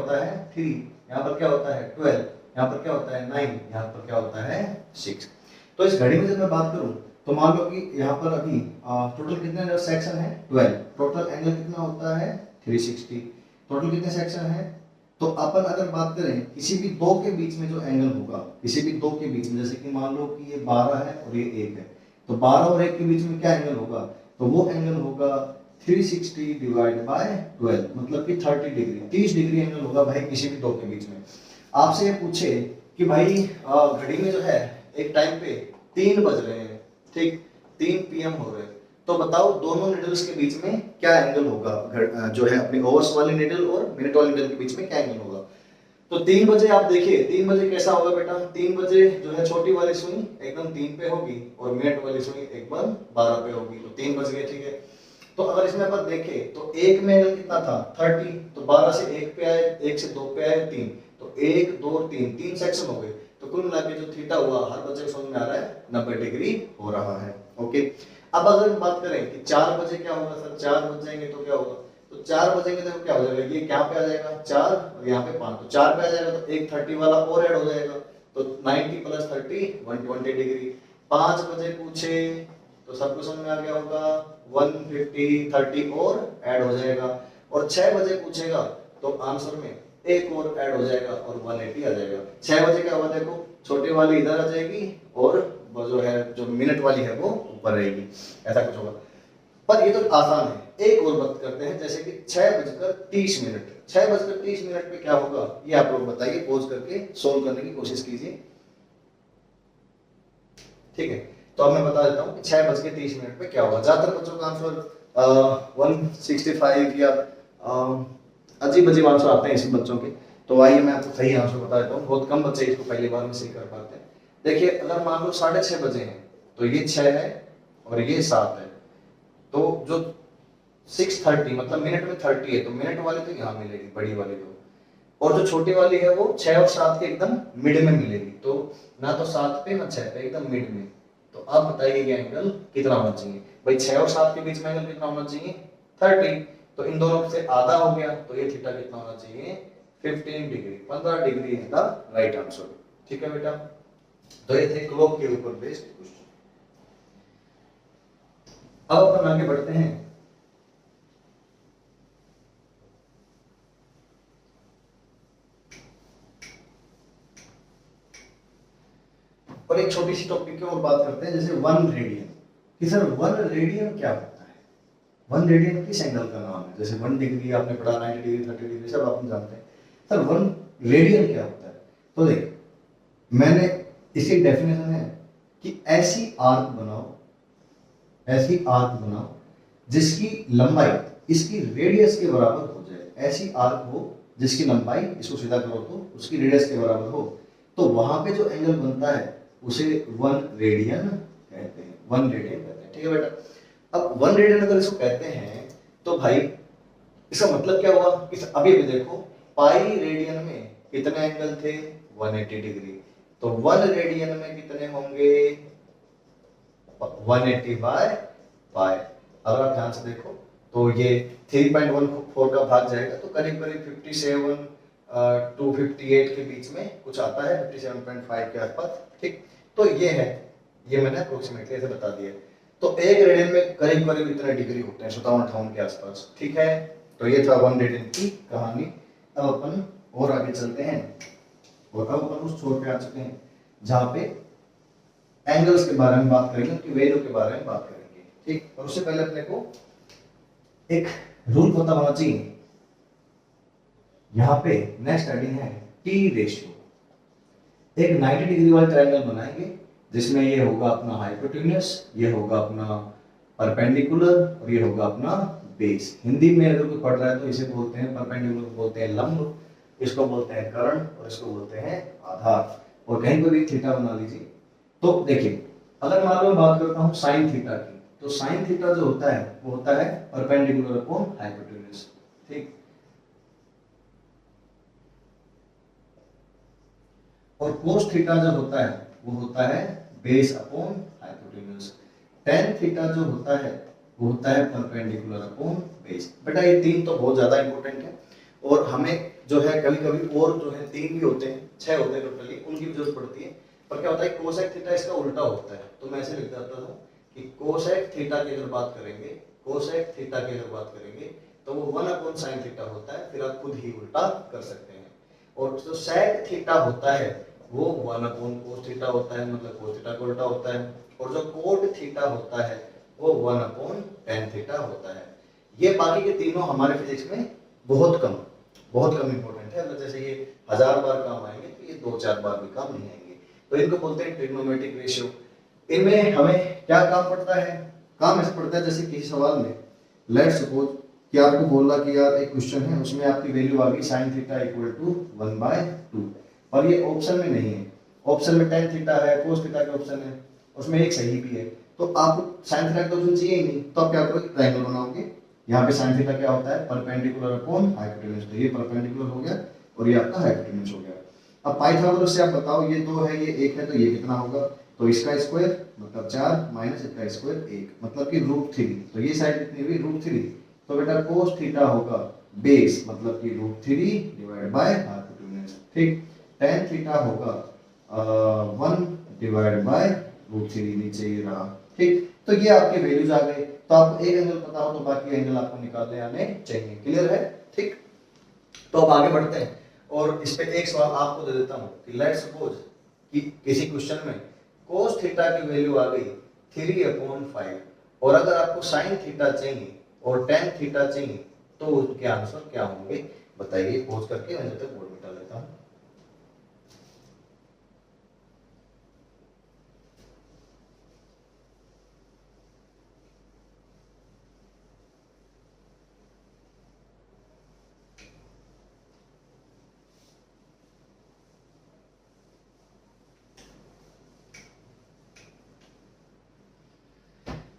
होता है 3, यहाँ पर क्या होता है 12, यहाँ पर क्या होता है 9, यहाँ पर क्या होता है 6। तो इस घड़ी में जब मैं बात करूं तो मान लो कि यहाँ पर अभी टोटल कितने सेक्शन है 12, टोटल एंगल कितना होता है 360, टोटल कितने सेक्शन है। तो अपन अगर बात करें किसी भी दो के बीच में जो एंगल होगा, किसी भी दो के बीच में, जैसे कि मान लो कि ये 12 है और ये 1 है, तो 12 और 1 के बीच में क्या एंगल होगा, तो वो एंगल होगा 360 डिवाइड बाय 12, मतलब कि 30 डिग्री, 30 डिग्री एंगल होगा भाई किसी भी दो के बीच में। आपसे ये पूछे कि भाई घड़ी में जो है एक टाइम पे 3 बज रहे हैं, ठीक 3 PM हो रहे हैं, तो बताओ दोनों निडल्स के बीच में क्या एंगल होगा, जो है अपनी ओवर्स वाली निडल और मिनट वाली निडल के बीच में क्या एंगल होगा। तो 3 बजे आप देखिए 3 बजे कैसा होगा बेटा, 3 बजे जो है छोटी वाली सुई एकदम 3 पे होगी और मिनट वाली सुई एकदम 12 पे होगी, तो 3 बज गए, ठीक है। तो अगर इसमें अपन देखें तो 1 में एंगल कितना था 30, तो 12 से 1 पे आए, 1 से 2 पे आए 3, तो 1 2 3 3 सेक्शन हो गए, तो कुल मिला के जो थीटा हुआ हर बच्चे को समझ में आ रहा है 90 डिग्री हो रहा है। ओके, अब अगर बात करें कि 4 बजे क्या होगा सर, 4 बज जाएंगे तो क्या होगा, तो 4 बजेंगे तो क्या हो जाएगा, ये क्या पे आ जाएगा 4 और यहाँ पे 5, तो 4 पे आ जाएगा तो एक 30 वाला और ऐड हो जाएगा, तो 90 + 30 120 डिग्री। 5 बजे पूछे तो सबको समझ में आ गया होगा 150 30 और ऐड हो जाएगा, और 6 बजे पूछेगा तो आंसर में एक और ऐड हो जाएगा और 180 आ जाएगा। 6 बजे क्या होगा देखो, छोटी वाली इधर आ जाएगी और वो जो है जो मिनट वाली है वो ऊपर रहेगी, ऐसा कुछ होगा। पर ये तो आसान है, एक और बात करते हैं, जैसे कि 6:30, 6:30 पे क्या होगा ये आप लोग बताइए, पोज करके सोल्व करने की कोशिश कीजिए, ठीक है। तो अब मैं बता देता हूँ कि 6:30 पे क्या होगा। ज्यादातर बच्चों का आंसर 165 या अजीब अजीब आंसर आते हैं इसमें बच्चों के, तो आइए मैं आपको सही आंसर बता देता हूँ, बहुत कम बच्चे इसको पहली बार में सही कर पाते हैं। देखिए अगर मान लो 6:30 बजे हैं तो ये 6 है और ये 7 है, तो जो 6:30 मतलब मिनट में 30 है, तो मिनट वाली तो यहाँ मिलेगी बड़ी वाली तो, और जो छोटी वाली है वो 6 और 7 के एकदम मिड में मिलेगी, तो ना तो 7 पे ना 6 पे, एकदम मिड में। तो अब बताइए ये एंगल कितना होना चाहिए भाई, 6 और 7 के बीच में एंगल कितना होना चाहिए 30, तो इन दोनों से आधा हो गया, तो ये थीटा कितना होना चाहिए 15 degree, 15 degree is the right answer, ठीक है बेटा। तो ये थे क्लॉक के ऊपर बेस्ड क्वेश्चन। अब अपन आगे बढ़ते हैं, और एक छोटी सी टॉपिक की और बात करते हैं, जैसे 1 रेडियन, कि सर 1 रेडियन क्या होता है, 1 रेडियन किस एंगल का नाम है। जैसे 1 डिग्री आपने पढ़ा, 90 डिग्री 30 डिग्री सब आप जानते हैं, सर 1 रेडियन क्या होता है। तो देख मैंने इसकी डेफिनेशन है कि ऐसी आर्क बनाओ, ऐसी आर्क बनाओ जिसकी लंबाई इसकी रेडियस के बराबर हो जाए, ऐसी आर्क हो जिसकी लंबाई, इसको सीधा करो तो उसकी रेडियस के बराबर हो, तो वहां पे जो एंगल बनता है उसे 1 रेडियन कहते हैं, 1 रेडियन कहते हैं, ठीक है बेटा। अब 1 रेडियन अगर इसको कहते हैं तो भाई इसका मतलब क्या हुआ कि अभी भी देखो पाई रेडियन में कितने एंगल थे 180 डिग्री, तो 1 रेडियन में कितने होंगे 180 बाय पाई। अगर आप ध्यान से देखो तो ये 3.14 का भाग जाएगा तो करीब करीब 57 टू 58 के बीच में कुछ आता है, 57.5 के आसपास, ठीक। तो ये है, ये मैंने अप्रोक्सीमेटली ऐसे बता दिया। तो एक रेडियन में करीब करीब इतने डिग्री होते हैं 57-58 के आसपास, ठीक है। तो ये था 1 रेडियन की कहानी। अब अपन और आगे चलते हैं, और अब अपन उस छोर पे आ चुके हैं जहां पे एंगल्स के बारे में बात करेंगे, उनकी वैल्यू के बारे में बात करेंगे, ठीक। और उससे पहले अपने को एक रूल पता होना चाहिए। यहाँ पे नेक्स्ट हेडिंग है टी रेशियो। एक 90 डिग्री वाला ट्रायंगल बनाएंगे जिसमें ये होगा अपना हाइपोटेन्यूस, ये होगा अपना परपेंडिकुलर और ये होगा अपना बेस। हिंदी में अगर कोई पढ़ रहा है तो इसे बोलते हैं परपेंडिकुलर को बोलते हैं लंब, इसको बोलते हैं कर्ण और इसको बोलते हैं आधार। और कहीं पर भी थीटा बना लीजिए। तो देखिए अगर मान लो मैं बात करता हूँ साइन थीटा की, तो साइन थीटा जो होता है वो होता है परपेंडिकुलर अपॉन हाइपोटेन्यूस, ठीक। और कोस थीटा जो होता है वो होता है base upon hypotenuse. Tan theta जो होता है वो होता है परपेंडिकुलर अपॉन बेस। बेटा ये तीन तो बहुत ज्यादा इंपॉर्टेंट है और हमें जो है कभी कभी और जो है 3 भी होते हैं, 6 होते हैं टोटली, उनकी भी जरूरत पड़ती है। पर क्या होता है कोसेक थीटा इसका उल्टा होता है, तो मैं ऐसे लिख देता हूँ कि कोसेक थीटा की अगर बात करेंगे, कोसेक थीटा की अगर बात करेंगे तो वो 1/sin थीटा होता है, फिर आप खुद ही उल्टा कर सकते हैं। और जो सेक थीटा होता है वो 1/cos थीटा होता है, मतलब cos थीटा का उल्टा होता है। और जो कोट थीटा होता है वो 1/tan थीटा होता है। ये बाकी के तीनों हमारे फिजिक्स में बहुत कम इंपॉर्टेंट है, मतलब जैसे ये 1000 बार काम आएंगे तो ये 2-4 बार भी काम नहीं आएंगे। तो इनको बोलते हैं ट्रिग्नोमेट्रिक रेशियो। इनमें हमें क्या काम पड़ता है, काम ऐसे पड़ता है जैसे किसी सवाल में लेट्स सपोज कि आपको बोला कि यार एक क्वेश्चन है उसमें आपकी वैल्यू आ गई sin थीटा इक्वल टू 1/2, और ये ऑप्शन में नहीं है, ऑप्शन में tan थीटा है, cos थीटा का ऑप्शन है, उसमें एक सही भी है, तो आपको sin थीटा का ऑप्शन चाहिए ही नहीं, तो आप क्या करोगे ट्रायंगल बनाओगे। यहाँ पे sin थीटा क्या होता है परपेंडिकुलर अपॉन हाइपोटेन्यूज, तो ये परपेंडिकुलर हो गया और ये आपका हाइपोटेन्यूज हो गया। अब पाइथागोरस से आप बताओ ये 2 है ये 1 है तो ये कितना होगा, तो इसका स्क्वायर मतलब 4 माइनस इसका स्क्वायर 1 मतलब कि √3, तो ये साइड कितनी हुई √3, तो बेटा cos थीटा होगा बेस मतलब कि √3 डिवाइड बाय हाइपोटेन्यूज, ठीक। tan थीटा होगा 1 डिवाइड बाय √3, नीचे ये रहा, ठीक। तो ये आपके वैल्यूज आ गए, तो आपको एक एंगल पता हो तो बाकी एंगल आपको निकालने आने चाहिए, क्लियर है, ठीक। तो अब आगे बढ़ते हैं और इस पे एक सवाल आपको दे देता हूं कि लेट्स सपोज कि किसी क्वेश्चन में cos थीटा की वैल्यू आ गई 3/5 और अगर आपको sin थीटा चाहिए और tan थीटा चाहिए तो उसके आंसर क्या होंगे बताइए, पोज करके मैं जब तक बोर्ड मिटा लेता हूं।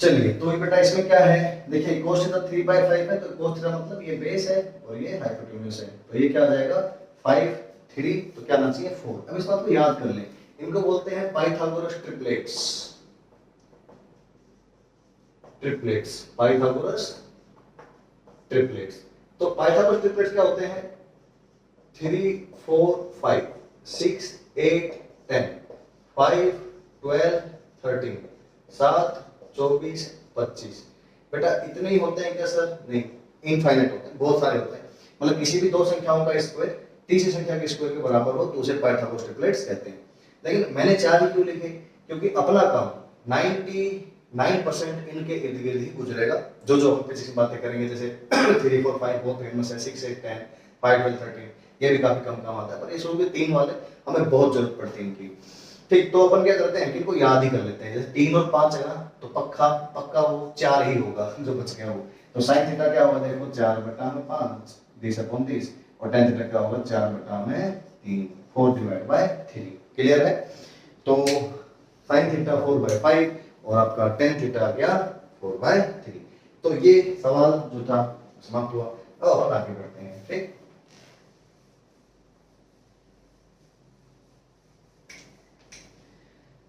चलिए तो ये बेटा इसमें क्या है, देखिए cos थीटा 3/5 है, तो cos थीटा मतलब ये बेस है और ये हाइपोटेन्यूज है, तो ये क्या आ जाएगा 5 3, तो क्या आना चाहिए 4। अब इस बात को याद कर लें, इनको बोलते हैं पाइथागोरस ट्रिपलेट्स, पाइथागोरस ट्रिपलेट्स। तो पाइथागोरस ट्रिपलेट्स क्या होते हैं 3 4 5 6 8 10 5 12 13 7 24 25, बेटा इतने ही होते हैं क्या सर, नहीं इनफाइनाइट होते हैं, बहुत सारे होते हैं, मतलब किसी भी दो संख्याओं का स्क्वायर तीसरी संख्या के स्क्वायर के बराबर हो तो उसे पाइथागोरस ट्रिपलेट्स कहते हैं। लेकिन मैंने 4 ही क्यों लिखे, क्योंकि अपना काम 99% इनके इर्द गिर्द ही गुजरेगा, जो जो हम फिजिक्स में बातें करेंगे, जैसे 3 4 5 बहुत फेमस है, 6 8 10 5 12 13 ये भी काफी कम काम आता है, पर इस रूप के 3 वाले हमें बहुत जरूरत पड़ती है इनकी, ठीक। तो अपन क्या करते हैं कि इनको याद ही कर लेते हैं, जैसे 3 और 5 है ना तो पक्का वो 4 ही होगा जो बच गया वो, तो sin थीटा क्या होगा देखो 4/5 10/30 और tan थीटा क्या होगा 4/3 4/3, क्लियर है। तो sin थीटा 4/5 और आपका tan थीटा क्या 4/3। तो ये सवाल जो था समाप्त हुआ, अब अपन आगे बढ़ते हैं, ठीक।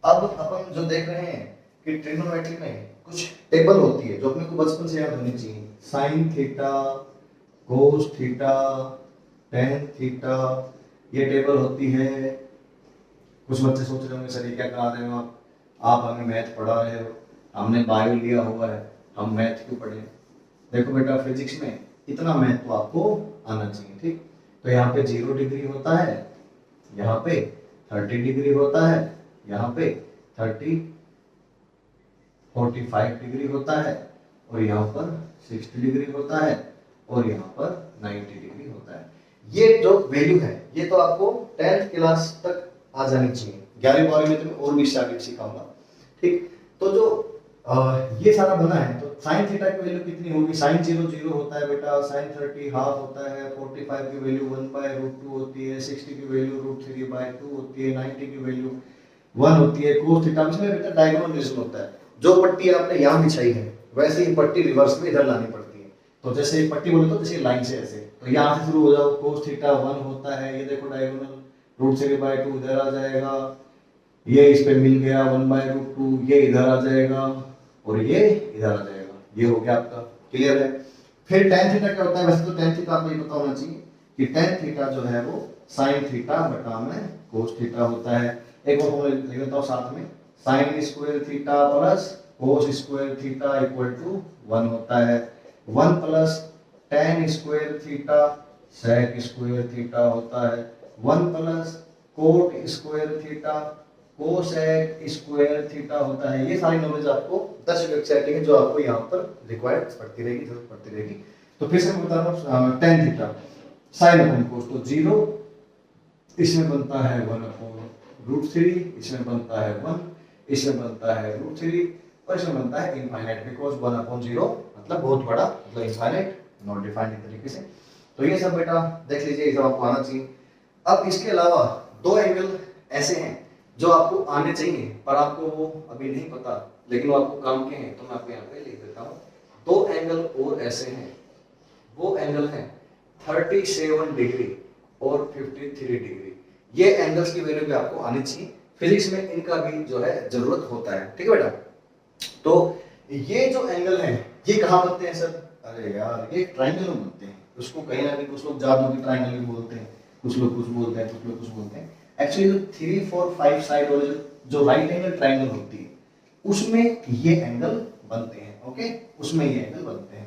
अब अपन जो देख रहे हैं कि ट्रिग्नोमेट्री में कुछ टेबल होती है जो अपने को बचपन से याद होनी चाहिए, sin theta cos theta tan theta, ये टेबल होती है। कुछ बच्चे सोच रहे होंगे सर ये क्या करा रहे हो आप हमें मैथ पढ़ा रहे हो, हमने बायो लिया हुआ है, हम मैथ क्यों पढ़े। देखो बेटा फिजिक्स में इतना मैथ तो आपको आना चाहिए, ठीक। तो यहाँ पे 0 डिग्री होता है, यहाँ पे 30 डिग्री होता है, यहाँ पे 45 डिग्री होता है, और यहाँ पर 60 डिग्री होता है, और यहाँ पर 90 डिग्री होता है। ये जो वैल्यू है ये तो आपको 10th क्लास तक आ जानी चाहिए, 11वीं 12वीं में तो मैं और भी आगे सिखाऊंगा, ठीक। तो जो ये सारा बना है, तो sin थीटा की वैल्यू कितनी होगी, sin 0 0 होता है बेटा, sin 30 हाफ होता है, 45 की वैल्यू 1/√2 होती है, 60 की वैल्यू √3/2 होती है, 90 की वैल्यू 1 होती है। cos थीटा इसमें बेटा डायगोनलाइजेशन होता है, जो पट्टी आपने यहाँ बिछाई है वैसे ही पट्टी रिवर्स में इधर लानी पड़ती है। तो जैसे एक पट्टी बोले तो जैसे लाइन से ऐसे, तो यहाँ से शुरू हो जाओ, cos थीटा 1 होता है, ये देखो डायगोनल √3/2 इधर आ जाएगा, ये इस पे मिल गया 1/√2, ये इधर आ जाएगा और ये इधर आ जाएगा, ये हो गया आपका, क्लियर है। फिर tan थीटा क्या होता है, वैसे तो tan थीटा आपको ये पता होना चाहिए, कि टेन थीटा जो है वो साइन थीटा बटा में कोस थीटा होता है। एक और फॉर्मूला लिख लेता हूँ साथ में, sine square theta plus cos square theta equal to 1 होता है। 1 plus tan square theta sec square theta होता है। 1 plus cot square theta cosec square theta होता है। ये सारी नॉलेज आपको 10 यूनिट सेटिंग है जो आपको यहाँ पर रिक्वायर्ड पड़ती रहेगी, जरूरत पड़ती रहेगी। तो फिर से मैं बता रहा हूँ, टेन थीटा साइन अपॉन कोस तो 0, इसमें बनता है 1 अपॉन रूट 3, इसमें बनता है 1, इसमें बनता है रूट 3 और इसमें बनता है इनफाइनाइट, बिकॉज 1 अपॉन 0 मतलब बहुत बड़ा, मतलब इनफाइनाइट, नॉट डिफाइंड तरीके से। तो ये सब बेटा देख लीजिए, ये सब आपको आना चाहिए। अब इसके अलावा दो एंगल ऐसे हैं जो आपको आने चाहिए पर आपको वो अभी नहीं पता, लेकिन वो आपको काम के हैं, तो मैं आपको यहाँ पे लिख देता हूँ। दो एंगल और ऐसे हैं, वो एंगल हैं 37 डिग्री और 53 डिग्री। ये एंगल्स की वैल्यू भी आपको आनी चाहिए, फिजिक्स में इनका भी जो है जरूरत होता है, ठीक है बेटा। तो ये जो एंगल है ये कहाँ बनते हैं सर? अरे यार ये ट्राइंगल में बनते हैं, उसको कहीं ना कहीं कुछ लोग जादू की ट्राइंगल भी बोलते हैं, कुछ लोग कुछ बोलते हैं, कुछ लोग कुछ बोलते हैं। एक्चुअली जो 3, 4, 5 साइड वाले जो राइट एंगल ट्राइंगल होती है उसमें ये एंगल बनते हैं, ओके, उसमें ये एंगल बनते हैं।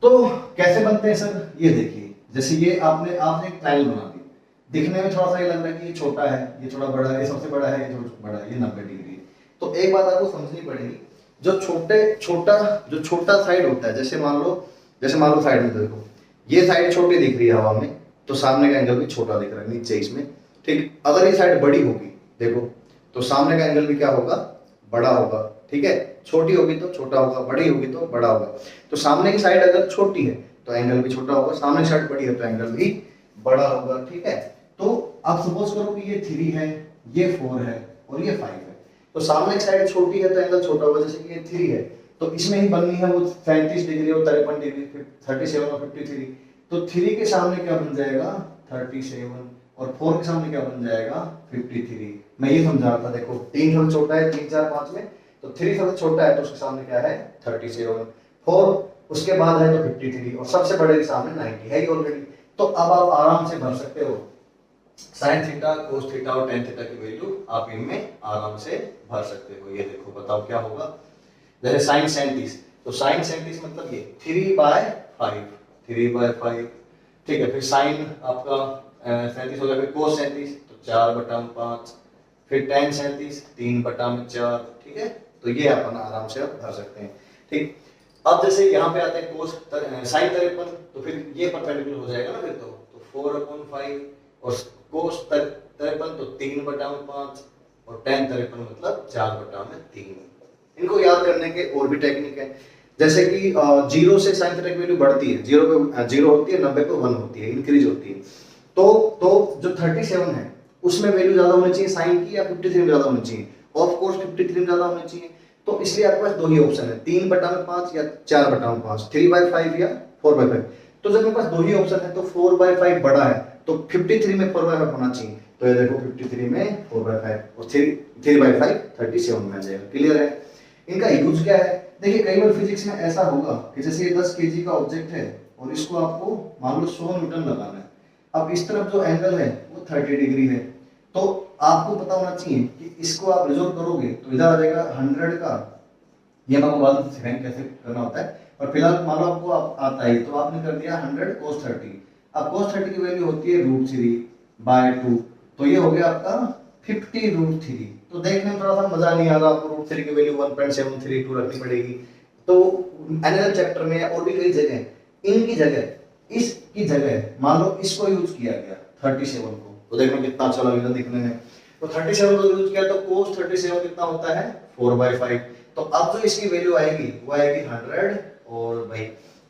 तो कैसे बनते हैं सर? ये देखिए, जैसे ये आपने एक ट्राइंगल बना दिया, दिखने में थोड़ा सा ये लग रहा है कि ये छोटा है, ये थोड़ा बड़ा है, ये सबसे बड़ा है, ये थोड़ा बड़ा है, ये 90 डिग्री है। तो एक बात आपको समझनी पड़ेगी, जो छोटा साइड होता है, जैसे मान लो साइड में देखो, ये साइड छोटी दिख रही है हवा में, तो सामने का एंगल भी छोटा दिख रहा है नीचे इसमें, ठीक। अगर ये साइड बड़ी होगी देखो, तो सामने का एंगल भी क्या होगा? बड़ा होगा, ठीक है। छोटी होगी तो छोटा होगा, बड़ी होगी तो बड़ा होगा। तो सामने की साइड अगर छोटी है तो एंगल भी छोटा होगा, सामने की साइड बड़ी है तो एंगल भी बड़ा होगा, ठीक है। तो आप सपोज करो कि ये 3 है, ये 4 है और ये 5 है, तो सामने की साइड छोटी है तो एंगल छोटा होगा, जैसे कि ये 3 है तो इसमें ही बननी है वो 37 डिग्री और 53 डिग्री, 37 और 53। तो 3 के सामने क्या बन जाएगा? 37 और 4 के सामने क्या बन जाएगा? 53। मैं ये समझा रहा था, देखो 3 सबसे छोटा है 3, 4, 5 में, तो 3 सबसे छोटा है तो उसके सामने क्या है? 37, 4 उसके बाद है तो 53 और सबसे बड़े के सामने 90 है ही ऑलरेडी। तो अब आप आराम से भर सकते हो साइन थीटा, कोस थीटा और टेन थीटा की वैल्यू आप इनमें आराम से भर सकते हो। ये देखो, बताओ क्या होगा। जैसे साइन 37, तो साइन 37 मतलब ये 3/5, 3/5, ठीक है। फिर साइन आपका 37 हो गया, फिर कोस 37 तो 4/5, फिर टेन 37 3/4, ठीक है। तो ये अपन आराम से आप भर सकते हैं, ठीक। अब जैसे यहाँ पे आते हैं कोस साइन 53, तो फिर ये परपेंडिकुलर हो जाएगा ना, फिर तो 4/5 और कोस 53 तो 3/5 और टेन 53 मतलब 4/3। इनको याद करने के और भी टेक्निक है, जैसे कि 0 से साइन थीटा की वैल्यू बढ़ती है, 0 पे 0 होती है, 90 पे 1 होती है, इंक्रीज होती है। तो जो 37 है उसमें वैल्यू ज्यादा होनी चाहिए साइन की या 53 में ज्यादा होनी चाहिए? ऑफ कोर्स 53 में ज्यादा होनी चाहिए। तो इसलिए आपके पास दो ही ऑप्शन है, 3/5 या 4/5, 3/5 या 4/5। तो जब मेरे पास दो ही ऑप्शन है तो 4/5 बड़ा है तो 53 में 4/5 होना चाहिए। तो ये देखो 53 में 4/5 और 3/5 37 में आ जाएगा। क्लियर है? इनका यूज क्या है? देखिए कई बार फिजिक्स में ऐसा होगा कि जैसे ये 10 kg का ऑब्जेक्ट है और इसको आपको मान लो 100 न्यूटन लगाना है। अब इस तरफ जो एंगल है वो 30 डिग्री है, तो आपको पता होना चाहिए कि इसको आप रिजोल्व करोगे तो इधर आ जाएगा 100 का, ये मैं आपको बाद में सिखाएंगे कैसे करना होता है, और फिलहाल मान लो आपको आता है तो आपने कर दिया 100 cos 30। अब cos 30 की वैल्यू होती है √3/2, तो ये हो गया आपका 50√3। तो देखने में थोड़ा सा मजा नहीं आ रहा, आपको √3 की वैल्यू 1.732 रखनी पड़ेगी। तो एनएल चैप्टर में और भी कई जगह इनकी जगह इसकी जगह मान लो इसको यूज किया गया 37 को, तो देखो कितना अच्छा लगेगा दिखने में। तो 37 को यूज किया तो cos 37 कितना होता है? 4/5। तो अब जो इसकी वैल्यू आएगी वो आएगी 100 और भाई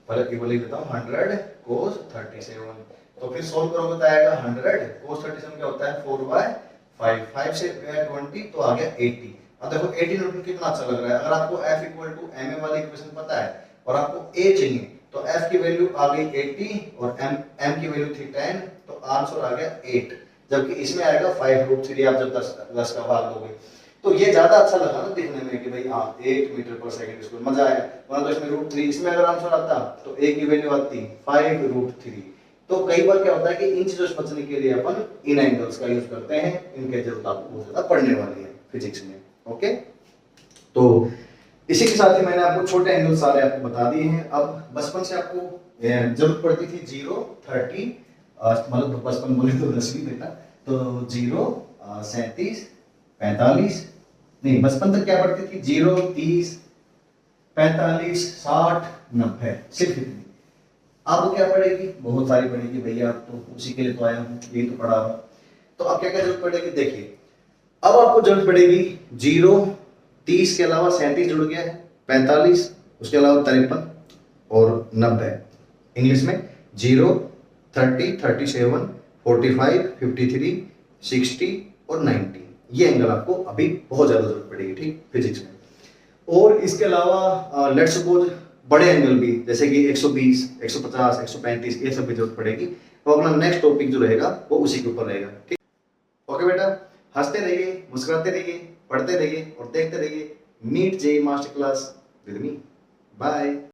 पहले की वैल्यू देता हूं 100 cos 37। तो फिर सोल्व करोगे तो आएगा 100 cos 37 क्या होता है? 4/5, 5 से 20 तो आ गया 80। अब देखो 80 न्यूटन कितना अच्छा लग रहा है। अगर आपको F = ma वाली इक्वेशन पता है और आपको A चाहिए तो F की वैल्यू आ गई 80 और m की वैल्यू थी 10, तो आंसर आ गया 8। जबकि इसमें आएगा 5√3 आप जब 10 का भाग दोगे। तो ये ज्यादा अच्छा लगा ना देखने में कि भाई हाँ 8 मीटर पर सेकंड स्क्वायर, मजा आया। वरना तो इसमें √3, इसमें अगर आंसर आता तो A की वैल्यू आती 5√3 तो कई बार क्या होता है कि इन चीजों से बचने के लिए अपन इन एंगल्स का यूज करते हैं, इनके जरूरत आपको बहुत ज्यादा पड़ने वाली है फिजिक्स में। ओके, तो इसी के साथ ही मैंने आपको छोटे एंगल सारे आपको बता दिए हैं। अब बचपन से आपको जरूरत पड़ती थी 0, 30, मतलब बचपन बोले तो 10वीं बेटा, तो 0, 37, 45, नहीं बचपन तक क्या पड़ती थी 0, 30, 45, 60, 90, सिर्फ इतनी। अब क्या पड़ेगी, बहुत सारी पड़ेगी भैया, आप तो उसी के लिए तो आया हूँ, यही तो पढ़ा रहा हूँ। तो अब क्या क्या जरूरत पड़ेगी, देखिए अब आपको जरूरत पड़ेगी 0, 30 के अलावा 37 जुड़ गया है, 45, उसके अलावा 53 और 90। इंग्लिश में 0, 30, 37, 45, 53, 60 और 90। ये एंगल आपको अभी बहुत ज्यादा जरूरत पड़ेगी, ठीक, फिजिक्स में। और इसके अलावा लेट्स सपोज बड़े एंगल भी, जैसे कि 120, 150, 135, ये सब भी जरूरत पड़ेगी। तो अपना नेक्स्ट टॉपिक जो रहेगा वो उसी के ऊपर रहेगा, ठीक। ओके बेटा, हंसते रहिए, मुस्कुराते रहिए, पढ़ते रहिए और देखते रहिए NEET JEE master class with me. Bye.